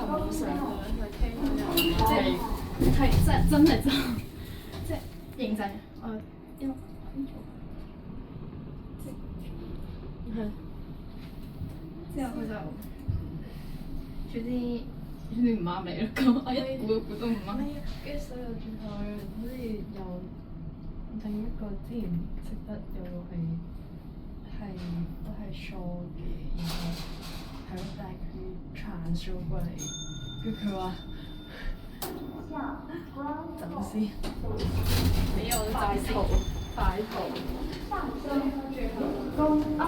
冇上去傾嗰啲，係真係即係認真。因為之後佢就總之唔啱你啦，咁我一估都唔啱。跟住所以我轉頭好似有另一個之前識得有個係都係 show 嘅，然後係咯，但係佢 trans 咗過嚟，跟住佢話等先，俾我快圖。快圖。上升和最後弓2.5